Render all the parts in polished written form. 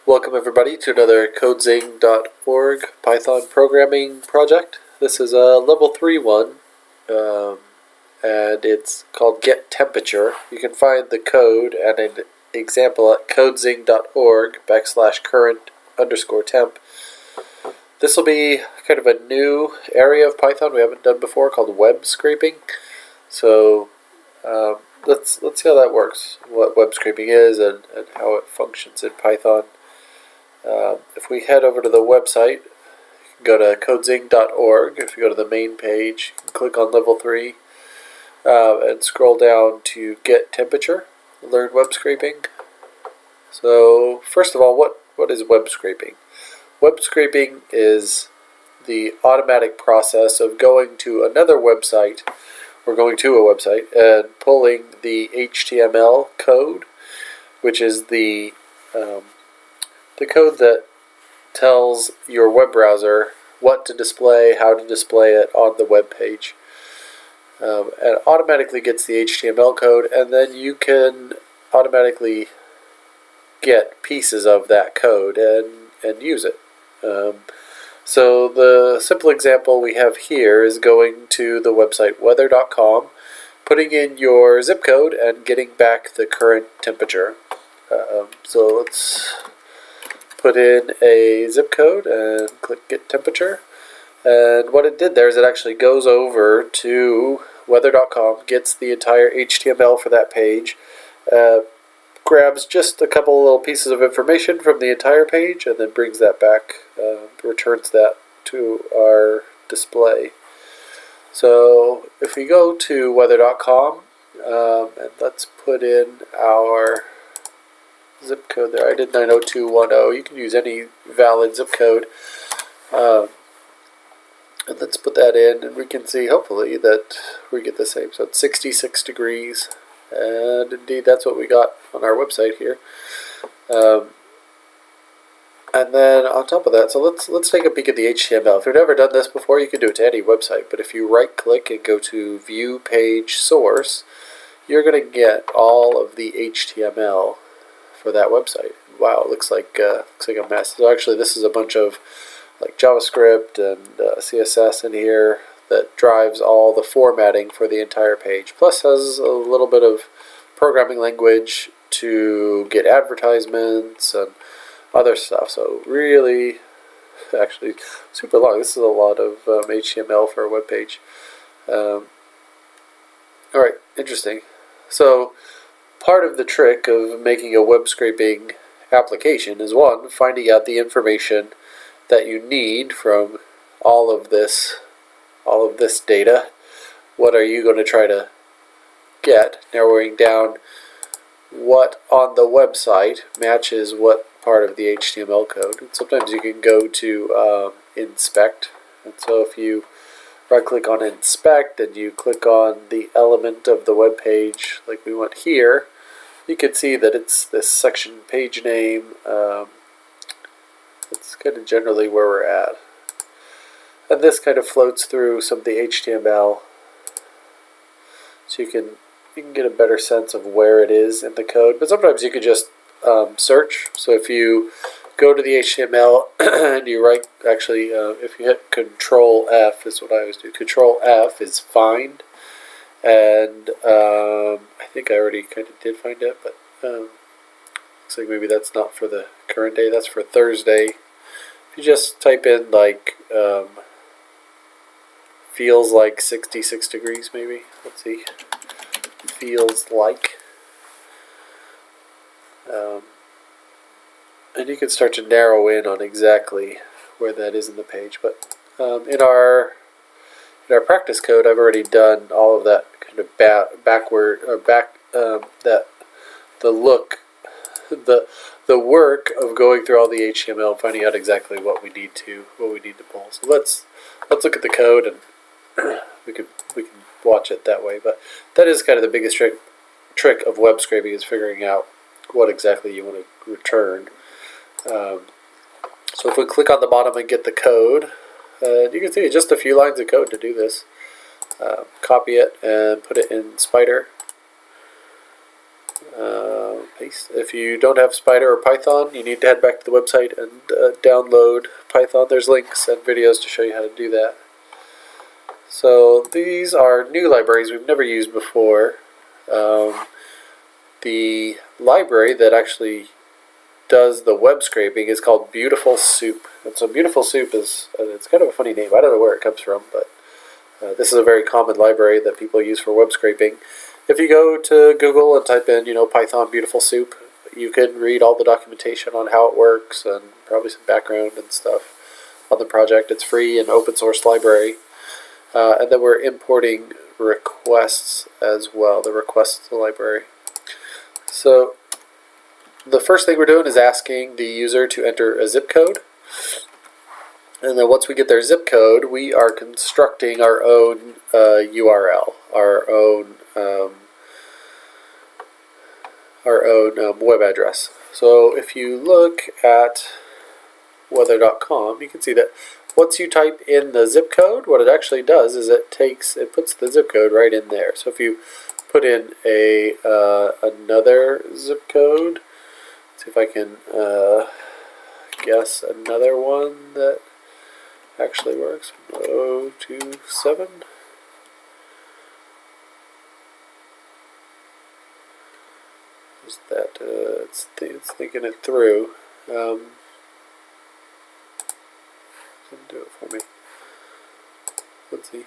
Welcome everybody to another codezing.org Python programming project. This is a level 3 one, and it's called Get Temperature. You can find the code and an example at codezing.org/current_temp. This will be kind of a new area of Python we haven't done before called web scraping. So let's see how that works, what web scraping is and how it functions in Python. If we head over to the website, you can go to codezing.org. If you go to the main page, you can click on level 3 and scroll down to Get Temperature, learn web scraping. So first of all, what is web scraping? Web scraping is the automatic process of going to another website, or going to a website, and pulling the HTML code, which is the code that tells your web browser what to display, how to display it on the web page. And automatically gets the HTML code, and then you can automatically get pieces of that code and use it. So the simple example we have here is going to the website weather.com, putting in your zip code and getting back the current temperature. So let's put in a zip code and click Get Temperature. And what it did there is it actually goes over to weather.com, gets the entire HTML for that page, grabs just a couple little pieces of information from the entire page, and then brings that back, returns that to our display. So if we go to weather.com, and let's put in our zip code there. I did 90210. You can use any valid zip code. And let's put that in, and we can see hopefully that we get the same. So it's 66 degrees, and indeed that's what we got on our website here. And then on top of that, so let's take a peek at the HTML. If you've never done this before, you can do it to any website. But if you right-click and go to View Page Source, you're going to get all of the HTML for that website. Wow, it looks like a mess. So actually, this is a bunch of like JavaScript and CSS in here that drives all the formatting for the entire page. Plus, has a little bit of programming language to get advertisements and other stuff. So really, actually, super long. This is a lot of HTML for a web page. All right, interesting. So part of the trick of making a web scraping application is, one, finding out the information that you need from all of this data. What are you going to try to get? Narrowing down what on the website matches what part of the HTML code. And sometimes you can go to inspect, and so if you right click on inspect and you click on the element of the web page like we want here, you can see that it's this section page name. That's kind of generally where we're at. And this kind of floats through some of the HTML, so you can get a better sense of where it is in the code. But sometimes you could just search. So if you go to the HTML and you if you hit Control F is what I always do. Control F is find, and I think I already kind of did find it, but looks like maybe that's not for the current day. That's for Thursday. If you just type in like feels like 66 degrees, maybe. Let's see. Feels like. And you can start to narrow in on exactly where that is in the page. But in our practice code, I've already done all of that kind of the work of going through all the HTML and finding out exactly what we need to pull. So let's look at the code, and we can watch it that way. But that is kind of the biggest trick of web scraping, is figuring out what exactly you want to return. So if we click on the bottom and get the code, you can see just a few lines of code to do this. Copy it and put it in Spider. paste. If you don't have Spider or Python, you need to head back to the website and download Python. There's links and videos to show you how to do that. So these are new libraries we've never used before. The library that actually does the web scraping is called Beautiful Soup. And so Beautiful Soup is, it's kind of a funny name. I don't know where it comes from, but this is a very common library that people use for web scraping. If you go to Google and type in, Python Beautiful Soup, you can read all the documentation on how it works and probably some background and stuff on the project. It's free and open source library. And then we're importing requests as well, the requests to the library. So the first thing we're doing is asking the user to enter a zip code. And then once we get their zip code, we are constructing our own URL, our own web address. So if you look at weather.com, you can see that once you type in the zip code, what it actually does is it puts the zip code right in there. So if you put in another zip code, see if I can guess another one that actually works. 027. Is that it's thinking it through. Didn't do it for me. Let's see.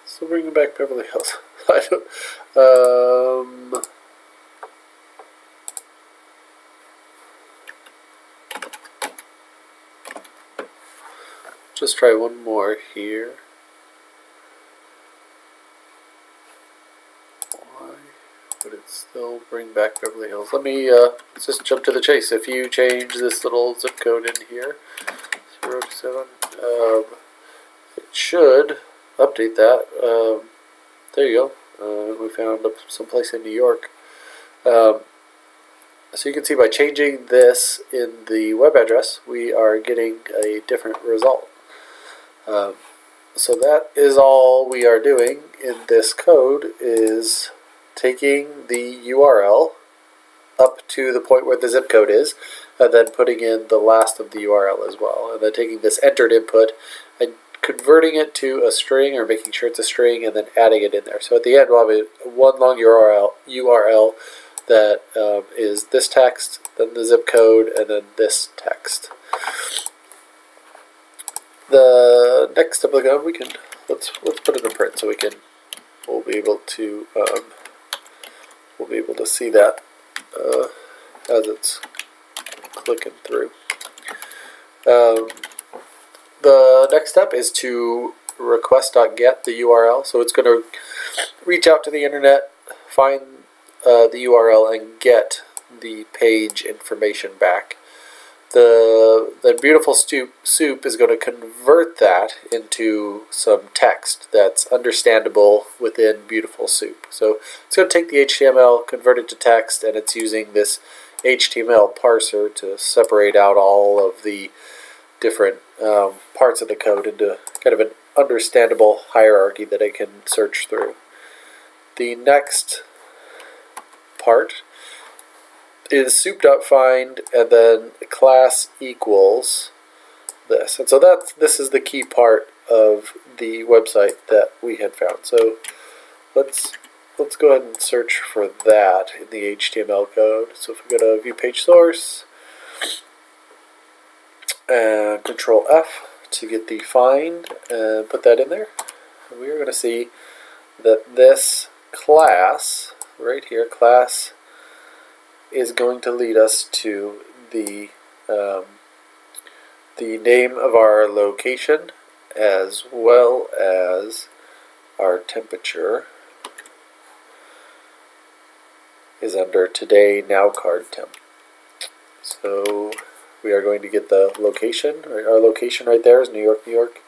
So bringing back Beverly Hills. I don't. Just try one more here. Why would it still bring back Beverly Hills? Let's just jump to the chase. If you change this little zip code in here, 027, it should update that. There you go. We found someplace in New York. So you can see by changing this in the web address, we are getting a different result. So that is all we are doing in this code, is taking the URL up to the point where the zip code is, and then putting in the last of the URL as well, and then taking this entered input and converting it to a string, or making sure it's a string, and then adding it in there. So at the end we'll have one long URL that is this text, then the zip code, and then this text. The next step of the code, let's put it in print so we'll be able to see that as it's clicking through. The next step is to request.get the URL. So it's going to reach out to the internet, find the URL, and get the page information back. The Beautiful Soup is going to convert that into some text that's understandable within Beautiful Soup. So it's going to take the HTML, convert it to text, and it's using this HTML parser to separate out all of the different parts of the code into kind of an understandable hierarchy that I can search through. The next part is soup.find, and then class equals this. And so this is the key part of the website that we had found. So let's go ahead and search for that in the HTML code. So if we go to view page source and Control F to get the find and put that in there, and we are going to see that this class right here, class, is going to lead us to the name of our location, as well as our temperature is under today now card temp. So we are going to get the location. Our location right there is New York, New York,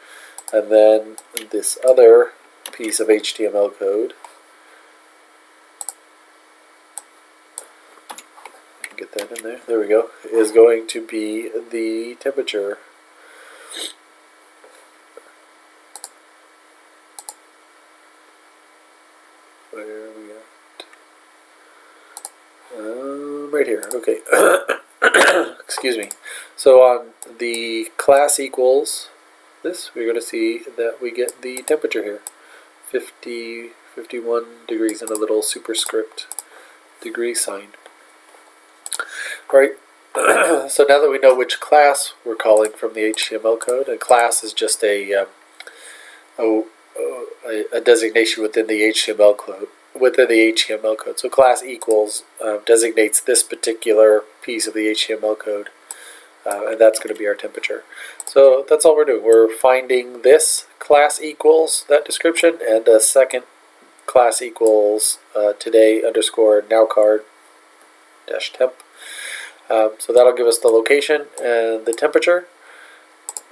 and then this other piece of HTML code there we go, is going to be the temperature. Where are we at? Right here, okay. Excuse me. So on the class equals this, we're going to see that we get the temperature here. 51 degrees and a little superscript degree sign. Right. So now that we know which class we're calling from the HTML code, a class is just a designation within the HTML code. So class equals designates this particular piece of the HTML code, and that's going to be our temperature. So that's all we're doing. We're finding this class equals that description, and a second class equals today underscore nowcard dash temp. So that'll give us the location and the temperature.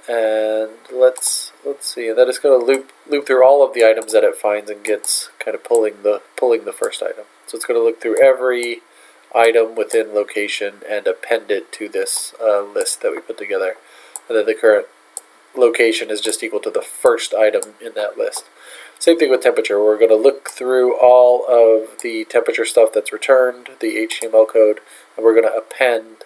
And let's see. And then it's going to loop through all of the items that it finds and gets kind of pulling the first item. So it's going to look through every item within location and append it to this list that we put together. And then the current location is just equal to the first item in that list. Same thing with temperature. We're going to look through all of the temperature stuff that's returned, the HTML code, and we're going to append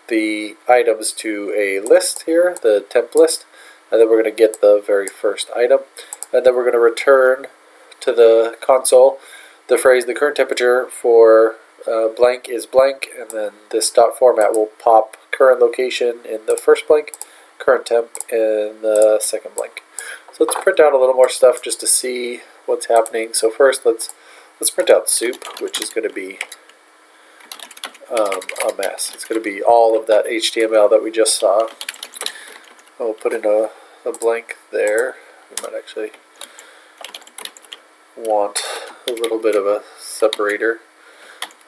the items to a list here, the temp list, and then we're going to get the very first item, and then we're going to return to the console the phrase the current temperature for blank is blank, and then this dot format will pop current location in the first blank, current temp in the second blank. So let's print out a little more stuff just to see what's happening. So first let's print out soup, which is going to be a mess. It's going to be all of that HTML that we just saw. I'll put in a blank there. We might actually want a little bit of a separator.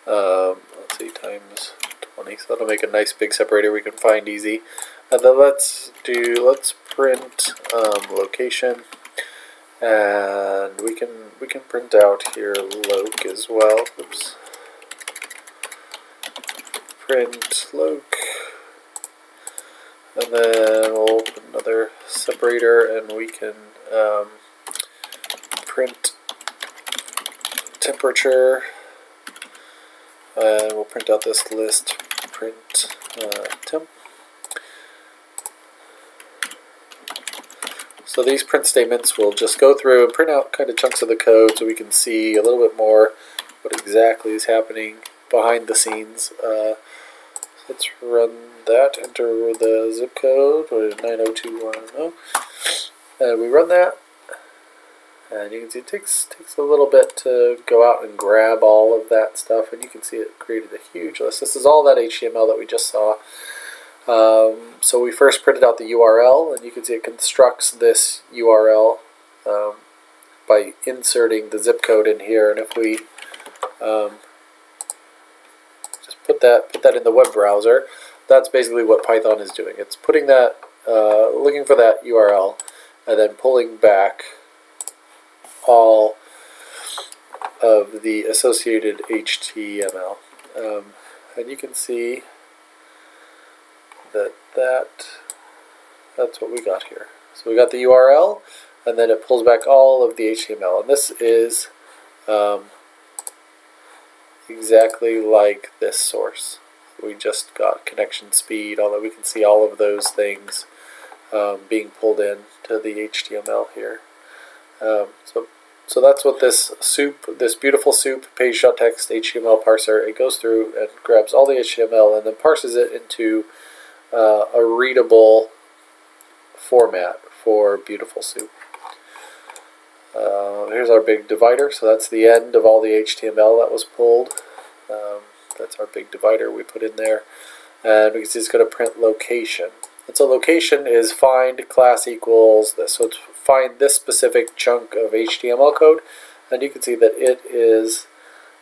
Let's see, times 20. So that'll make a nice big separator we can find easy. And then let's print location, and we can print out here loc as well. Oops. Print loc, and then we'll put another separator, and we can print temperature, and we'll print out this list, print temp. So these print statements will just go through and print out kind of chunks of the code so we can see a little bit more what exactly is happening behind the scenes. Let's run that, enter the zip code, 90210, and we run that, and you can see it takes a little bit to go out and grab all of that stuff, and you can see it created a huge list. This is all that HTML that we just saw. So we first printed out the URL, and you can see it constructs this URL by inserting the zip code in here, and if we put that in the web browser, that's basically what Python is doing. It's putting that, looking for that URL, and then pulling back all of the associated HTML. And you can see that's what we got here. So we got the URL, and then it pulls back all of the HTML. And this is exactly like this source. We just got connection speed, although we can see all of those things being pulled in to the HTML here. So that's what this beautiful soup page.txt HTML parser, it goes through and grabs all the HTML and then parses it into a readable format for beautiful soup. Here's our big divider, so that's the end of all the HTML that was pulled. That's our big divider we put in there, and we can see it's going to print location. And so location is find class equals this, so it's find this specific chunk of HTML code, and you can see that it is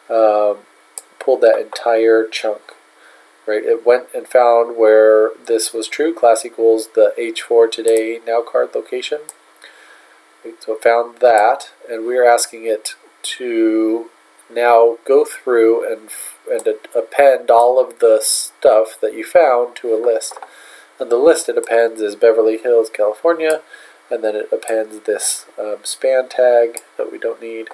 pulled that entire chunk. Right, it went and found where this was true, class equals the H4 today now card location. Right, so it found that, and we're asking it to now go through and append all of the stuff that you found to a list. And the list it appends is Beverly Hills, California, and then it appends this span tag that we don't need.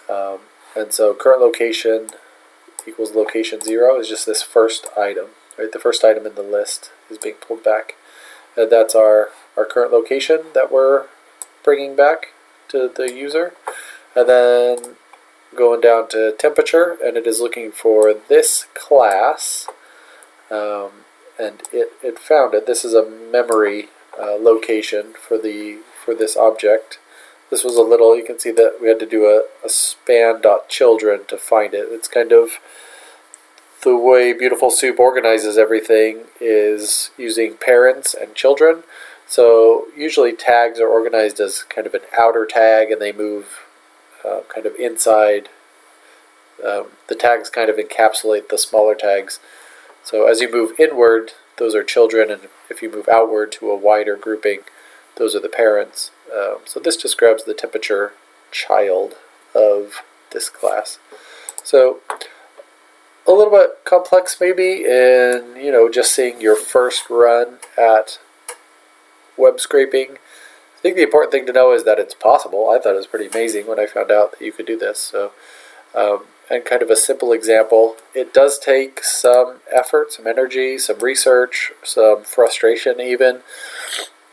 And so current location equals location 0 is just this first item, right? The first item in the list is being pulled back. And that's our current location that we're bringing back to the user. And then going down to temperature, and it is looking for this class, and it found it. This is a memory location for this object. This was a little, you can see that we had to do a span.children to find it. It's kind of the way Beautiful Soup organizes everything is using parents and children. So usually tags are organized as kind of an outer tag, and they move kind of inside. The tags kind of encapsulate the smaller tags. So as you move inward, those are children, and if you move outward to a wider grouping, those are the parents. So this just grabs the temperature child of this class. So a little bit complex maybe in, just seeing your first run at web scraping. I think the important thing to know is that it's possible. I thought it was pretty amazing when I found out that you could do this. So, and kind of a simple example, it does take some effort, some energy, some research, some frustration even,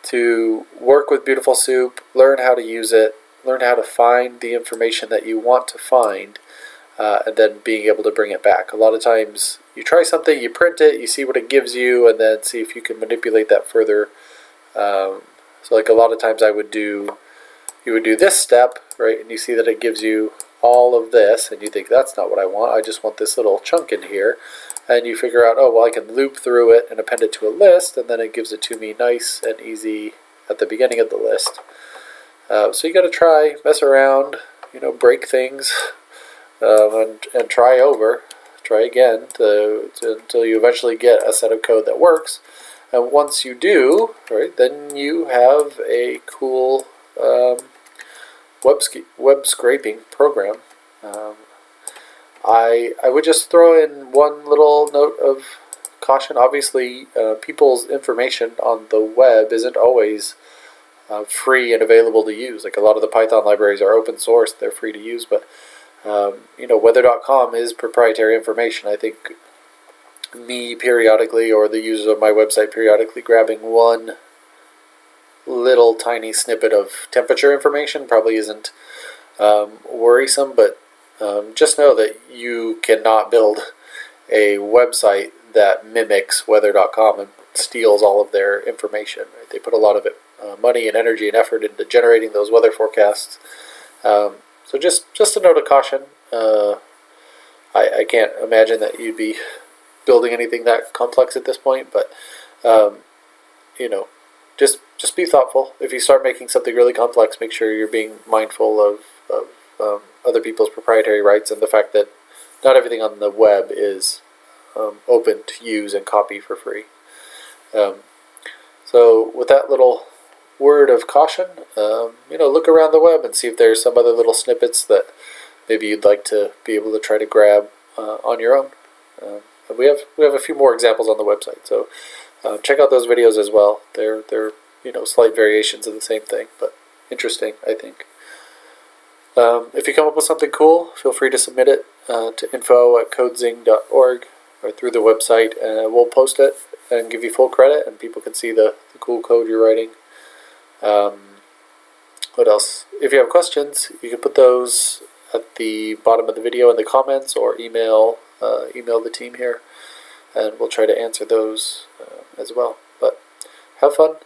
to work with Beautiful Soup, learn how to use it, learn how to find the information that you want to find, and then being able to bring it back. A lot of times you try something, you print it, you see what it gives you, and then see if you can manipulate that further. So like a lot of times you would do this step, right, and you see that it gives you all of this, and you think, that's not what I want, I just want this little chunk in here. And you figure out, oh, well, I can loop through it and append it to a list, and then it gives it to me nice and easy at the beginning of the list. So you got to try, mess around, break things, and try over, try again until you eventually get a set of code that works. And once you do, right, then you have a cool web scraping program. I would just throw in one little note of caution. Obviously, people's information on the web isn't always free and available to use. Like a lot of the Python libraries are open source; they're free to use. But weather.com is proprietary information. I think me periodically, or the users of my website periodically, grabbing one little tiny snippet of temperature information probably isn't worrisome, but just know that you cannot build a website that mimics weather.com and steals all of their information. Right? They put a lot of money and energy and effort into generating those weather forecasts. So just a note of caution. I can't imagine that you'd be building anything that complex at this point, but just be thoughtful. If you start making something really complex, make sure you're being mindful of other people's proprietary rights and the fact that not everything on the web is open to use and copy for free. So with that little word of caution, look around the web and see if there's some other little snippets that maybe you'd like to be able to try to grab on your own. We have a few more examples on the website, so check out those videos as well. They're slight variations of the same thing, but interesting, I think. If you come up with something cool, feel free to submit it to info@codezing.org or through the website, and we'll post it and give you full credit, and people can see the cool code you're writing. What else? If you have questions, you can put those at the bottom of the video in the comments, or email the team here, and we'll try to answer those as well. But have fun.